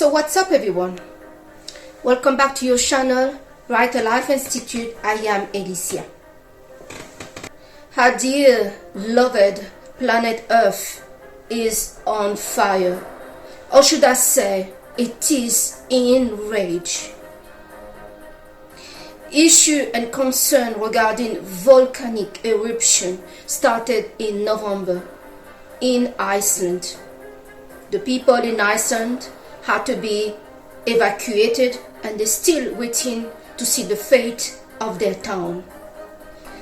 So what's up everyone? Welcome back to your channel, Brighter Life Institute. I am Alicia. Our dear beloved planet Earth is on fire. Or should I say, it is in rage. Issue and concern regarding volcanic eruption started in November in Iceland. The people in Iceland had to be evacuated and they're still waiting to see the fate of their town.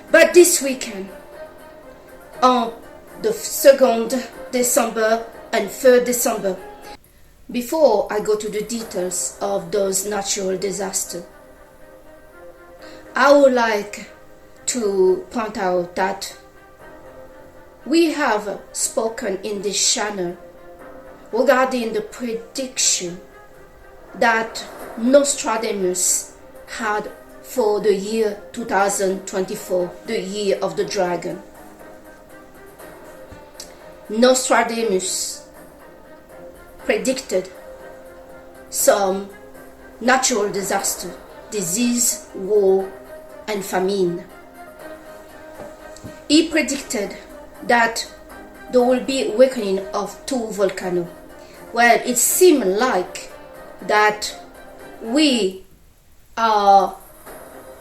But this weekend, on the 2nd December and 3rd December, before I go to the details of those natural disasters, I would like to point out that we have spoken in this channel regarding the prediction that Nostradamus had for the year 2024, the year of the dragon. Nostradamus predicted some natural disaster, disease, war, and famine. He predicted that there will be awakening of 2 volcanoes. Well, it seemed like that we are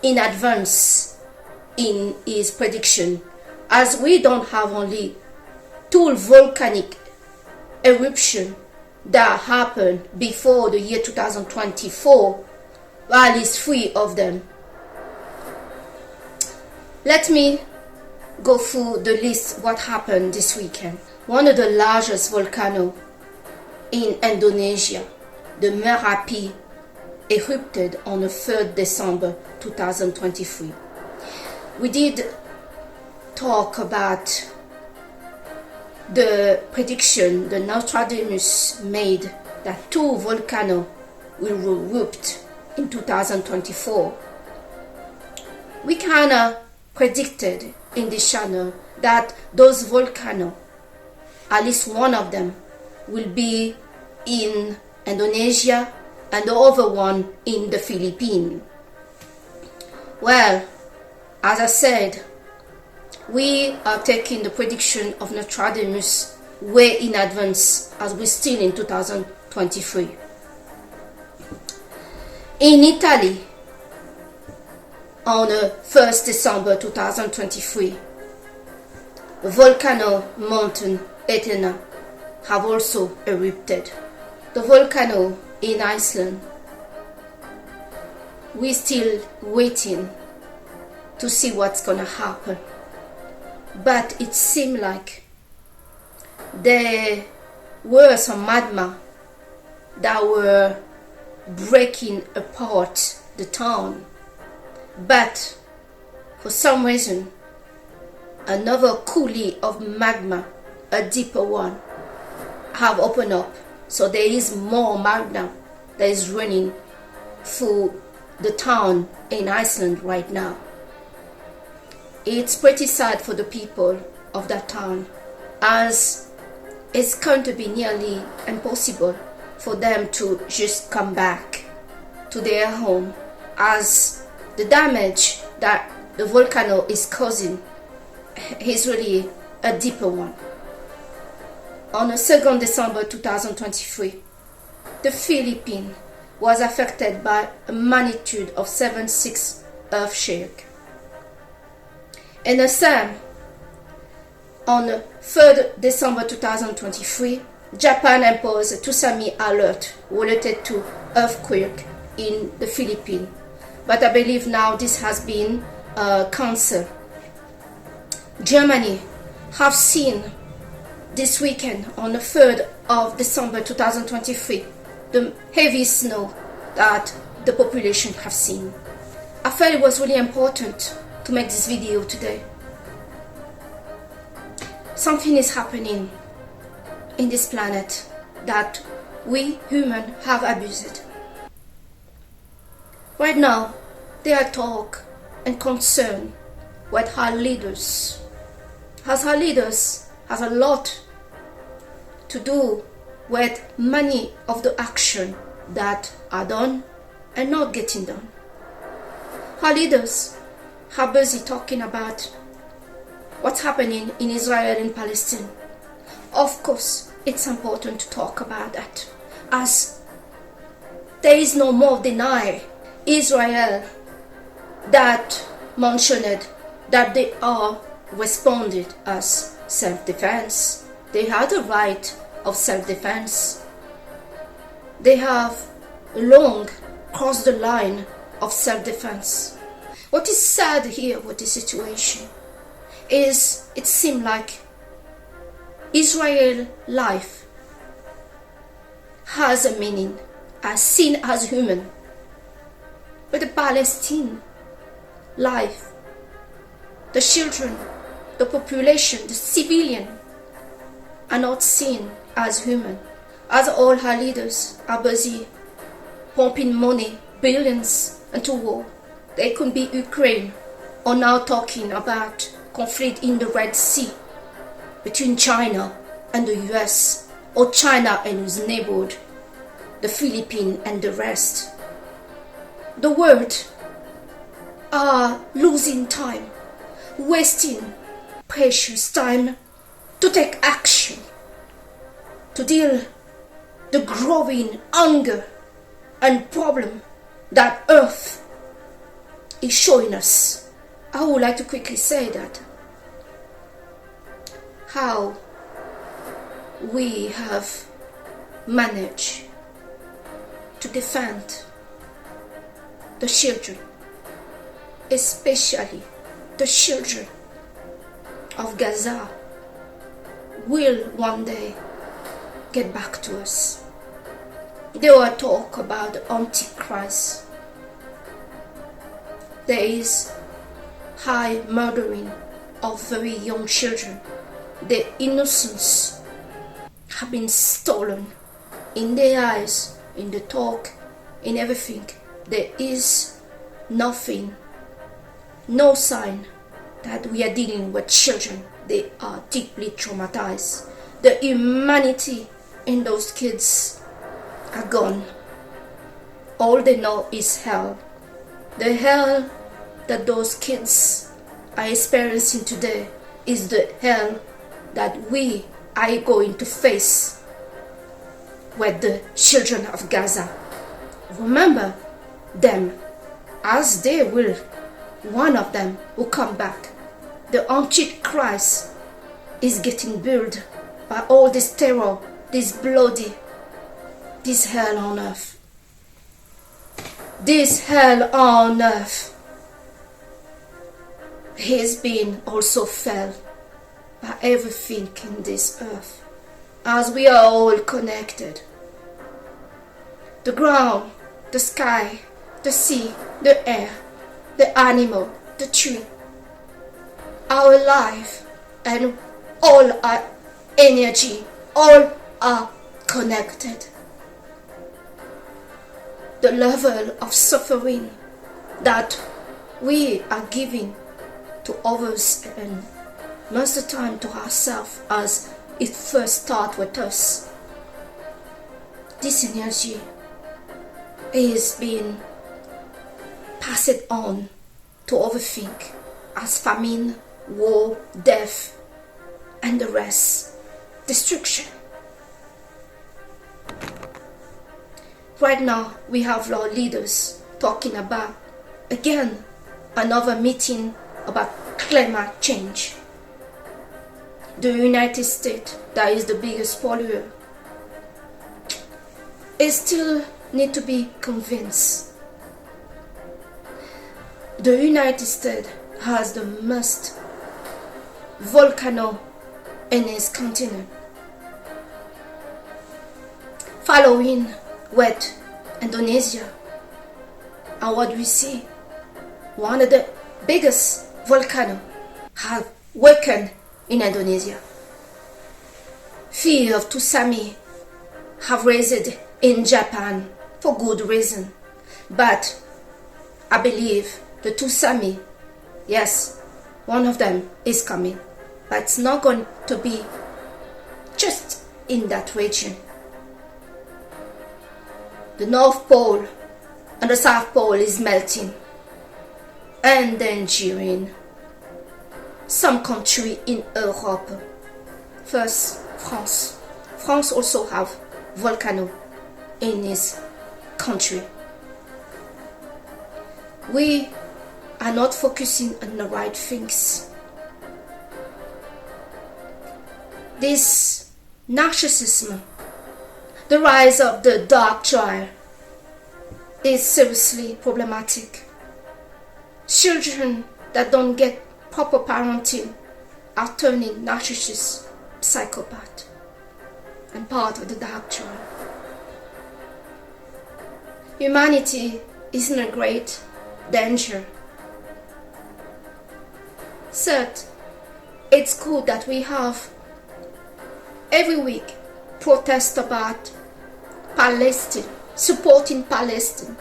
in advance in his prediction, as we don't have only 2 volcanic eruptions that happened before the year 2024, while it's 3 of them. Let me go through the list what happened this weekend. One of the largest volcanoes in Indonesia, the Merapi, erupted on the 3rd December 2023. We did talk about the prediction the Nostradamus made that 2 volcanoes will erupt in 2024. We kind of predicted in this channel that those volcanoes, at least one of them, will be in Indonesia and the other one in the Philippines. Well, as I said, we are taking the prediction of Nostradamus way in advance, as we're still in 2023. In Italy, on the 1st December 2023, the volcano mountain Etna have also erupted. The volcano in Iceland, we're still waiting to see what's gonna happen. But it seemed like there were some magma that were breaking apart the town. But for some reason, another coulee of magma, a deeper one, have opened up. So there is more magma that is running through the town in Iceland right now. It's pretty sad for the people of that town, as it's going to be nearly impossible for them to just come back to their home, as the damage that the volcano is causing is really a deeper one. On the 2nd December 2023, the Philippines was affected by a magnitude of 7.6 earthquake. And the same, on the 3rd December 2023, Japan imposed a tsunami alert related to earthquake in the Philippines. But I believe now this has been cancelled. Germany have seen this weekend, on the 3rd of December 2023, the heavy snow that the population have seen. I felt it was really important to make this video today. Something is happening in this planet that we humans have abused. Right now, there are talk and concern with our leaders, as our leaders has a lot to do with many of the action that are done and not getting done. Our leaders are busy talking about what's happening in Israel and Palestine. Of course, it's important to talk about that, as there is no more deny Israel that mentioned that they are responded as self-defense. They had the right of self-defense. They have long crossed the line of self-defense. What is sad here with this situation is it seems like Israel life has a meaning, as seen as human, but the Palestine life, the children, the population, the civilian are not seen as human, as all our leaders are busy pumping money, billions into war. They could be Ukraine, or now talking about conflict in the Red Sea between China and the US, or China and its neighborhood, the Philippines and the rest. The world are losing time, wasting precious time to take action, to deal the growing hunger and problem that Earth is showing us. I would like to quickly say that how we have managed to defend the children, especially the children of Gaza, will one day get back to us. There were talk about the Antichrist. There is high murdering of very young children. Their innocence have been stolen in their eyes, in the talk, in everything. There is nothing, no sign that we are dealing with children. They are deeply traumatized. The humanity in those kids are gone. All they know is hell. The hell that those kids are experiencing today is the hell that we are going to face with the children of Gaza. Remember them, as they will, one of them will come back. The Antichrist is getting built by all this terror, this bloody, this hell on earth. This hell on earth has been also felt by everything in this earth, as we are all connected. The ground, the sky, the sea, the air, the animal, the tree, our life, and all our energy, all are connected. The level of suffering that we are giving to others and most of the time to ourselves, as it first starts with us, this energy is being passed on to everything, as famine, war, death, and the rest, destruction. Right now, we have our leaders talking about, again, another meeting about climate change. The United States, that is the biggest polluter, it still need to be convinced. The United States has the most volcano in its continent, following with Indonesia. And what we see, one of the biggest volcanoes have awakened in Indonesia. Fear of tsunami have raised in Japan for good reason. But I believe the tsunami, yes, one of them is coming. But it's not going to be just in that region. The North Pole and the South Pole is melting, endangering some country in Europe. First, France. France also have volcano in its country. We are not focusing on the right things. This narcissism, the rise of the dark triad, is seriously problematic. Children that don't get proper parenting are turning narcissist, psychopath, and part of the dark triad. Humanity is in a great danger. Third, it's good that we have every week protests about Palestine, supporting Palestine.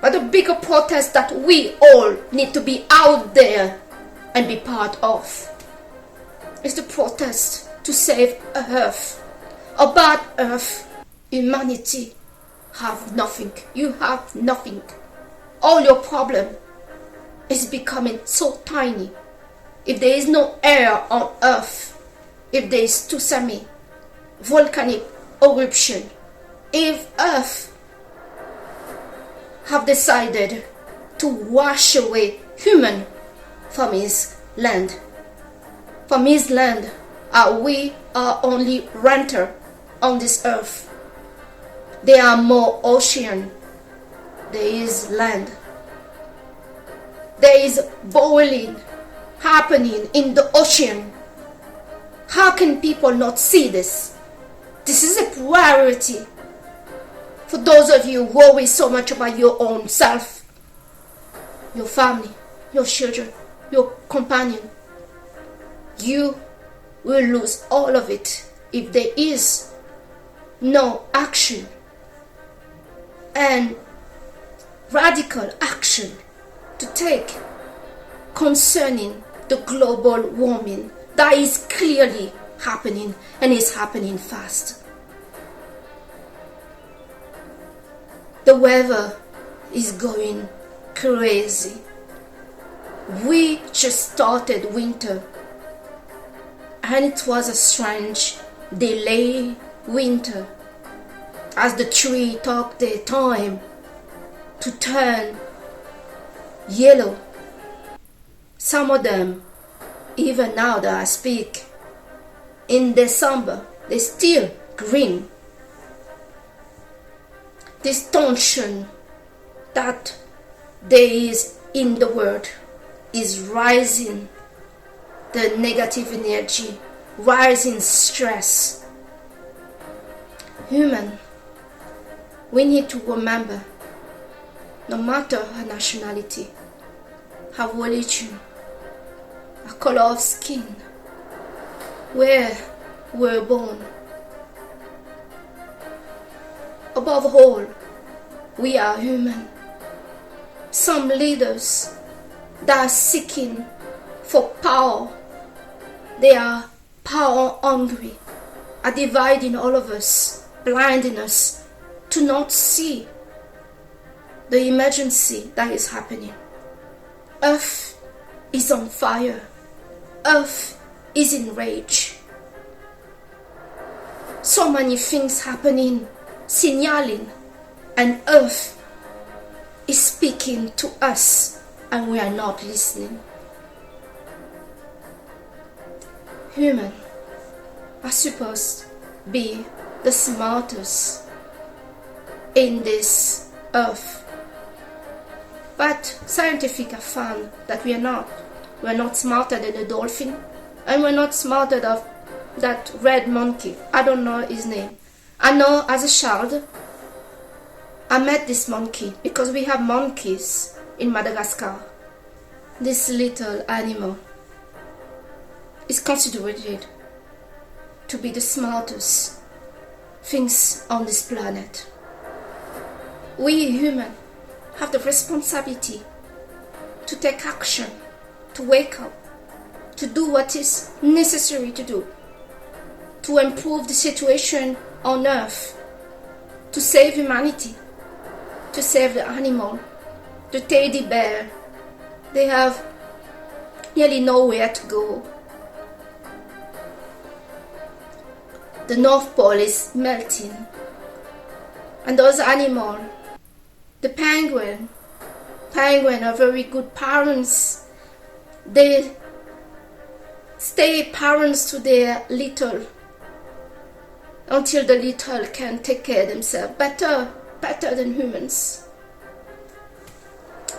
But the bigger protest that we all need to be out there and be part of is the protest to save Earth. About Earth, humanity have nothing. You have nothing. All your problem is becoming so tiny. If there is no air on Earth, if there is tsunami, volcanic eruption, if Earth have decided to wash away human from his land, we are only renter on this earth. There are more ocean, there is land. There is boiling happening in the ocean. How can people not see this? This is a priority. For those of you who worry so much about your own self, your family, your children, your companion, you will lose all of it if there is no action and radical action to take concerning the global warming that is clearly happening and is happening fast. The weather is going crazy. We just started winter and it was a strange delay winter as the tree took their time to turn yellow. Some of them, even now that I speak, in December, they're still green. This tension that there is in the world is rising, the negative energy, rising stress. Human, we need to remember, no matter our nationality, our religion, our color of skin, where we're born, above all, we are human. Some leaders that are seeking for power, they are power hungry, are dividing all of us, blinding us to not see the emergency that is happening. Earth is on fire. Earth is in rage. So many things happening, signaling, and Earth is speaking to us and we are not listening. Humans are supposed to be the smartest in this Earth. But scientists have found that we are not. We're not smarter than a dolphin, and we're not smarter than that red monkey. I don't know his name. I know as a child, I met this monkey because we have monkeys in Madagascar. This little animal is considered to be the smartest things on this planet. We humans have the responsibility to take action, to wake up, to do what is necessary to do, to improve the situation on Earth, to save humanity, to save the animal, the teddy bear. They have nearly nowhere to go. The North Pole is melting, and those animals, the penguin are very good parents. They stay parents to their little until the little can take care of themselves better than humans.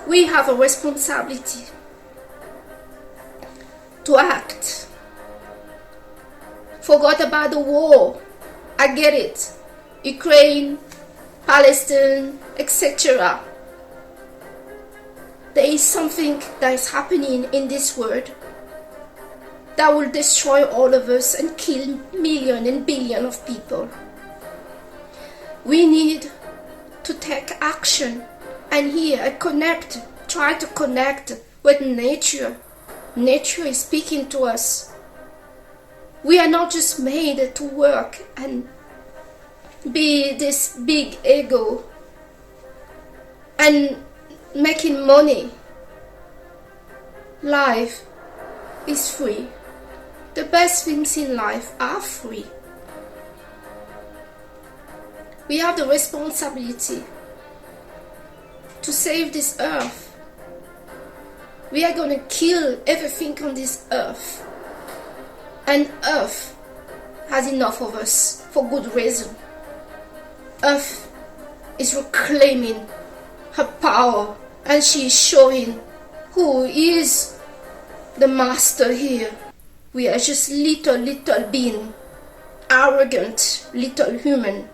We have a responsibility to act. Forgot about the war. I get it. Ukraine, Palestine, etc. There is something that is happening in this world that will destroy all of us and kill millions and billions of people. We need to take action and here try to connect with nature. Nature is speaking to us. We are not just made to work and be this big ego and making money. Life is free. The best things in life are free. We have the responsibility to save this earth. We are going to kill everything on this earth. And earth has enough of us for good reason. Earth is reclaiming her power and she is showing who is the master here. We are just little being, arrogant little human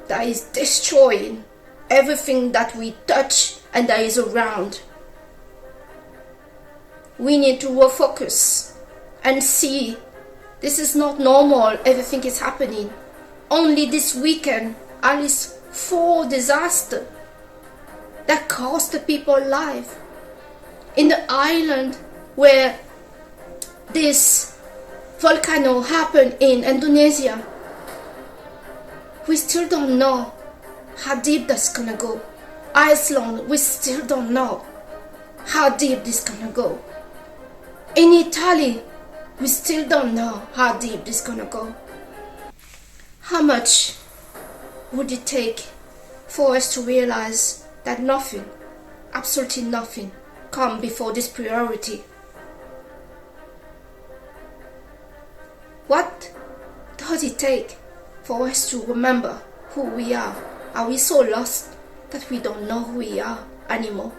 that is destroying everything that we touch and that is around. We need to refocus and see this is not normal, everything is happening. Only this weekend, at least 4 disasters that cost the people life. In the island where this volcano happened in Indonesia, we still don't know how deep that's gonna go. Iceland, we still don't know how deep this gonna go. In Italy, we still don't know how deep this gonna go. How much would it take for us to realize that nothing, absolutely nothing, come before this priority? What does it take for us to remember who we are? Are we so lost that we don't know who we are anymore?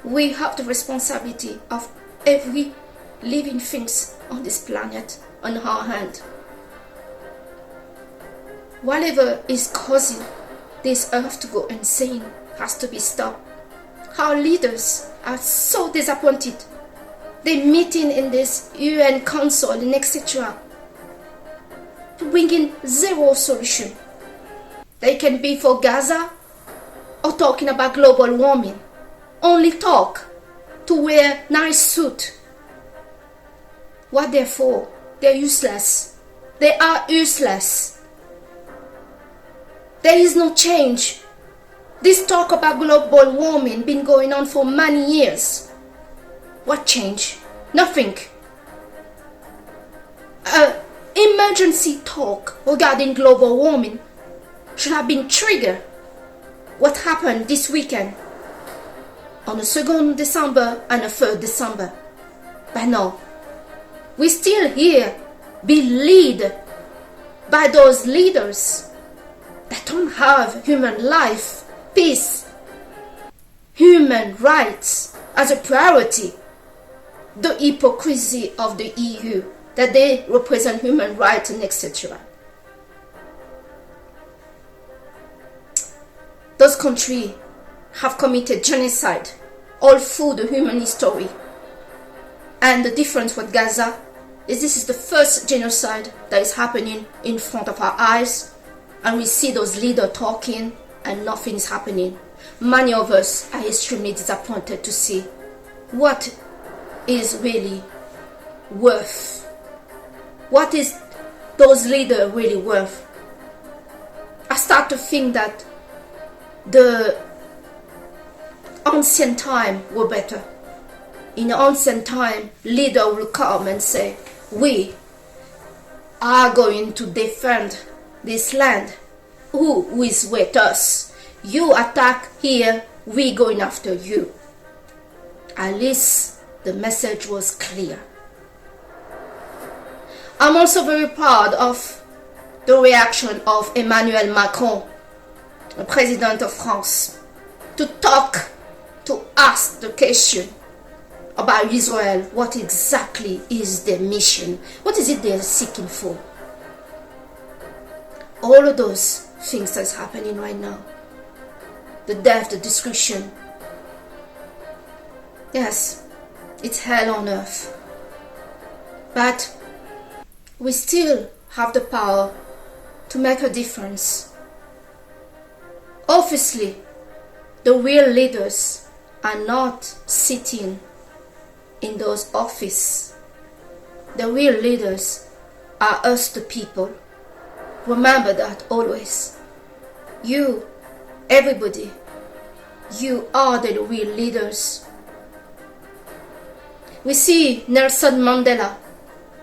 We have the responsibility of every living things on this planet on our hand. Whatever is causing this earth to go insane has to be stopped. Our leaders are so disappointed. They're meeting in this UN Council and etc. bringing zero solution. They can be for Gaza or talking about global warming. Only talk to wear nice suit. What they're for? They're useless. They are useless. There is no change. This talk about global warming been going on for many years. What change? Nothing. Emergency talk regarding global warming should have been triggered. What happened this weekend on the 2nd December and the 3rd December? But no, we still here be led by those leaders that don't have human life, peace, human rights as a priority. The hypocrisy of the EU, that they represent human rights and etc. Those countries have committed genocide all through the human history. And the difference with Gaza is this is the first genocide that is happening in front of our eyes, and we see those leaders talking and nothing is happening. Many of us are extremely disappointed to see what is really worth. What is those leaders really worth? start to think that the ancient time were better. In ancient time, leader will come and say, we are going to defend this land. Who is with us? You attack here, we going after you. At least the message was clear. I'm also very proud of the reaction of Emmanuel Macron, the President of France, to ask the question about Israel. What exactly is their mission? What is it they're seeking for? All of those things that's happening right now. The death, the destruction. Yes, it's hell on earth. But we still have the power to make a difference. Obviously, the real leaders are not sitting in those offices. The real leaders are us, the people. Remember that always. You, everybody, you are the real leaders. We see Nelson Mandela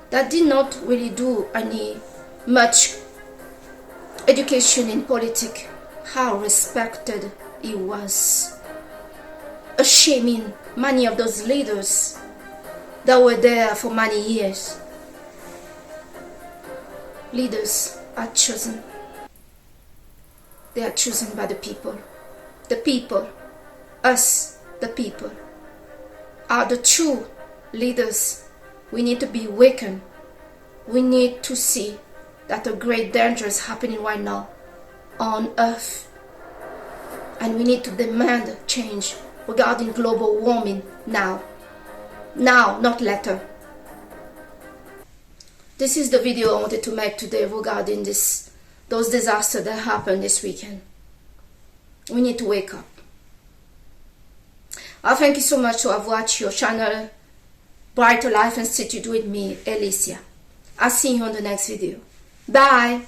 that did not really do any much education in politics. How respected he was. Shaming many of those leaders that were there for many years. Leaders are chosen. They are chosen by the people. The people, us, the people, are the true leaders. We need to be awakened. We need to see that a great danger is happening right now on earth. And we need to demand change regarding global warming now. Now, not later. This is the video I wanted to make today regarding those disasters that happened this weekend. We need to wake up. I thank you so much to have watched your channel Brighter Life Institute with me, Alicia. I'll see you on the next video. Bye.